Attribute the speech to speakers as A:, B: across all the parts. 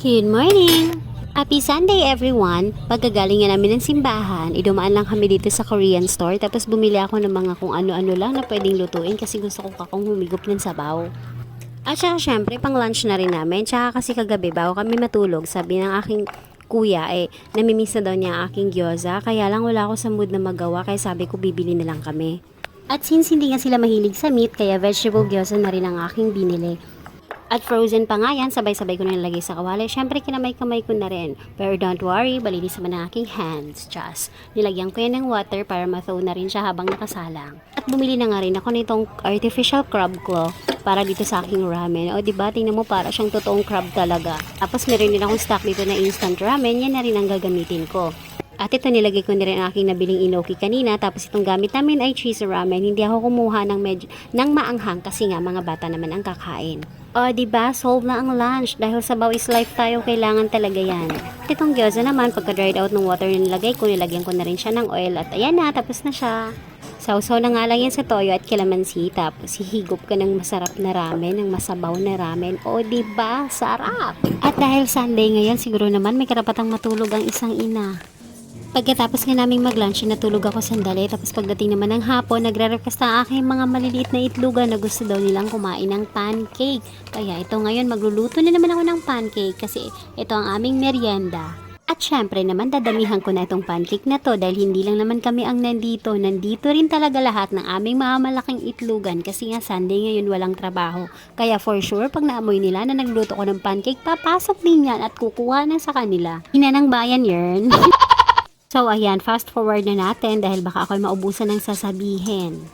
A: Good morning! Happy Sunday everyone! Pagkagaling nga namin ng simbahan, idumaan lang kami dito sa Korean store tapos bumili ako ng mga kung ano-ano lang na pwedeng lutuin kasi gusto ko kakong humigop ng sabaw. At saka syempre pang lunch na rin namin, tsaka kasi kagabi bago kami matulog, sabi ng aking kuya namimiss na daw niya ang aking gyoza kaya lang wala ako sa mood na magawa kaya sabi ko bibili na lang kami. At since hindi nga sila mahilig sa meat kaya vegetable gyoza na rin ang aking binili. At frozen pa nga yan, sabay-sabay ko na nilagay sa kawali. Syempre, kinamay-kamay ko na rin. Pero don't worry, balinis naman ang aking hands. Just, nilagyan ko yan ng water para mathaw na rin siya habang nakasalang. At bumili na nga rin ako nitong artificial crab claw para dito sa aking ramen. O diba, tingnan mo para siyang totoong crab talaga. Tapos meron din akong stock dito na instant ramen, yan na rin ang gagamitin ko. At ito nilagay ko na rin ang aking nabiling inoki kanina. Tapos itong gamit namin ay cheese ramen. Hindi ako kumuha ng maanghang kasi nga mga bata naman ang kakain. O diba, solve na ang lunch. Dahil sabaw is life tayo, kailangan talaga yan. Itong gyoza naman, pagka dried out ng water na nilagay ko, nilagyan ko na rin siya ng oil. At ayan na, tapos na siya. Sausaw na nga lang yan sa toyo at kalamansi. Tapos hihigop ka ng masarap na ramen, ng masabaw na ramen. O diba, sarap. At dahil Sunday ngayon, siguro naman may karapatang matulog ang isang ina. Pagkatapos nga naming mag-lunch, natulog ako sandali. Tapos pagdating naman ng hapon, nagre-request ang aking mga maliliit na itlugan na gusto daw nilang kumain ng pancake. Kaya ito ngayon, magluluto na naman ako ng pancake kasi ito ang aming merienda. At syempre naman, dadamihan ko na itong pancake na to dahil hindi lang naman kami ang nandito. Nandito rin talaga lahat ng aming mga malaking itlugan kasi nga Sunday ngayon walang trabaho. Kaya for sure, pag naamoy nila na nagluto ko ng pancake, papasok din yan at kukuha na sa kanila. Ina ng bayan yun. So ayan, fast forward na natin dahil baka ako'y maubusan ng sasabihin.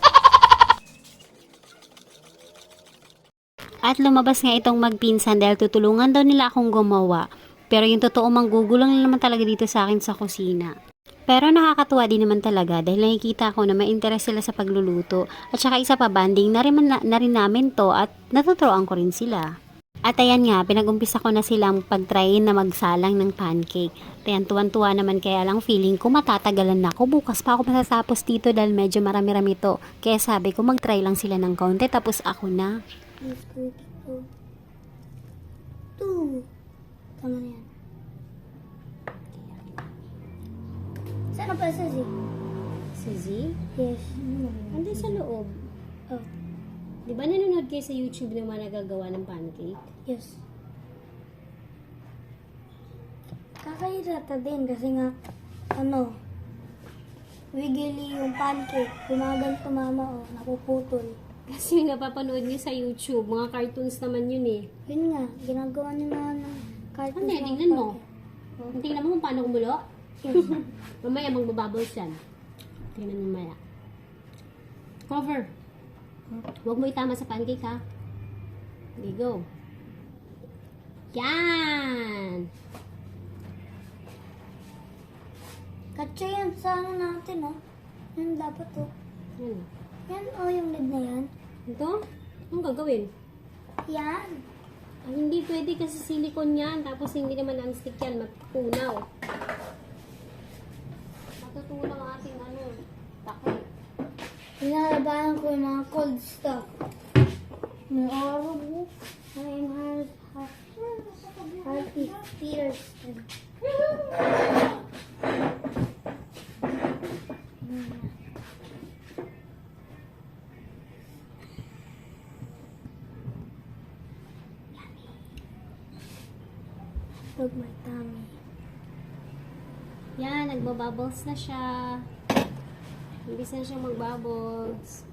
A: At lumabas nga itong magpinsan dahil tutulungan daw nila akong gumawa. Pero yung totoo manggugulong na naman talaga dito sa akin sa kusina. Pero nakakatuwa din naman talaga dahil nakikita ko na may interes sila sa pagluluto. At saka isa pa, banding na rin namin to at natuturoan ko rin sila. At ayan nga, pinag-umpisa ko na silang pag-try na magsalang ng pancake. Ayan, tuwan-tuwa naman kaya lang feeling ko matatagalan na ako. Bukas pa ako matatapos dito dahil medyo marami-rami to. Kaya sabi ko mag-try lang sila ng kaunti tapos ako na.
B: Tama na yan. Saan na pala sa Z?
A: Si Z?
B: Yes.
A: Andun sa loob.
B: Oh,
A: Di ba nanonood kayo sa YouTube ng mga nagagawa ng pancake?
B: yes. Kakahirata din kasi nga, wiggly yung pancake. Gumaganto mama, napuputol.
A: Kasi napapanood niyo sa YouTube, mga cartoons naman yun eh.
B: Yun nga, ginagawa niya na ng cartoon.
A: Hindi, tingnan mo. Tingnan mo kung paano kumulo.
B: Yes.
A: Mamaya magbabubbles yan. Tingnan mo mamaya. Cover. Huwag mo itama sa pancake ha. Okay, go. Yan!
B: Katsa yan sa ano natin, oh. Yan dapat, oh.
A: Yan.
B: Yan, oh, yung lid na yan.
A: Ito? Anong gagawin?
B: Yan.
A: Ay, hindi pwede kasi silicone yan. Tapos hindi naman non-stick yan. Matutunaw. Matutunaw ang ating takip.
B: Pinalabanan ko yung mga cold stuff. May araw, oh. May hearty tears. Look my tummy.
A: Yan, nagbabubbles na siya. Imbis na siyang magbubbles.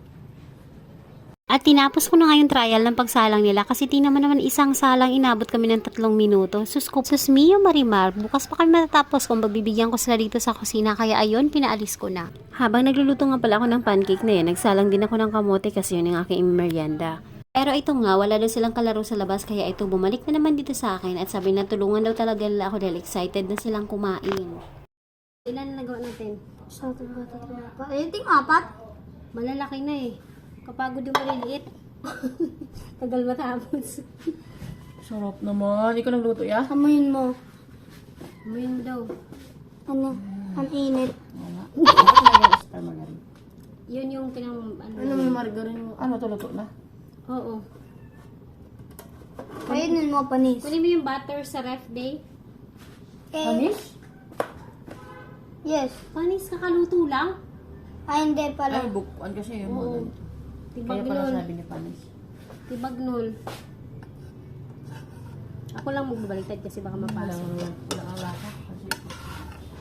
A: At tinapos ko na nga yung trial ng pagsalang nila kasi tingnan mo naman isang salang inabot kami ng 3 minuto. Sus mio Marimar, bukas pa kami matatapos kung pagbibigyan ko sila dito sa kusina kaya ayun, pinaalis ko na. Habang nagluluto nga pala ako ng pancake na yan, nagsalang din ako ng kamote kasi yun ang aking merienda. Pero ito nga, wala daw silang kalaro sa labas kaya ito bumalik na naman dito sa akin at sabi na tulungan daw talaga nila ako dahil excited na silang kumain. Ilan na nagawa natin?
B: Sa tatlo pa. Ayun, ting apat.
A: Malalaki na eh. Kapagod yung maliliit. Tagal matapos.
C: Sarap naman. Ikaw nagluto ya?
B: Amuyin mo.
A: Amoyin mo daw.
B: Ano? Ang init.
A: Yun yung
C: Ano may margarine mo? Ano to luto na?
A: Oo.
B: Kainin mo, panis.
A: Kunin mo yung butter sa ref day.
C: Panis?
B: Yes.
A: Panis, kakaluto lang.
B: Ay, hindi
C: Ay,
B: pala.
C: bukuan kasi yung
A: Oo.
C: mga. Kaya pala
A: Tibagnol.
C: sabi ni panis.
A: Tibagnol. Ako lang magbabaliktad kasi baka mapasok.
C: Walang alaka. Kasi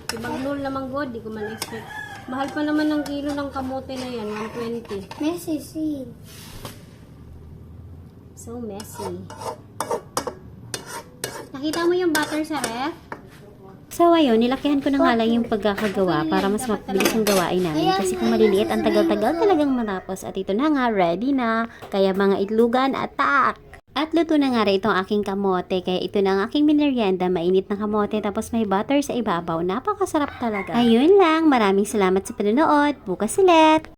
A: Tibagnol naman god, di ko man expect. Mahal pa naman ng kilo ng kamote na yan, 120.
B: Messi, see.
A: So messy. Nakita mo yung butter sa ref? So ayun, nilakihan ko na nga lang yung pagkakagawa para mas mabilis ang gawain namin. Kasi kung maliliit, ang tagal-tagal talagang matapos. At ito na nga, ready na. Kaya mga itlugan, attack! At luto na nga rin itong aking kamote. Kaya ito na ang aking merienda. Mainit na kamote tapos may butter sa ibabaw. Napakasarap talaga. Ayun lang. Maraming salamat sa panonood. Bukas ulit!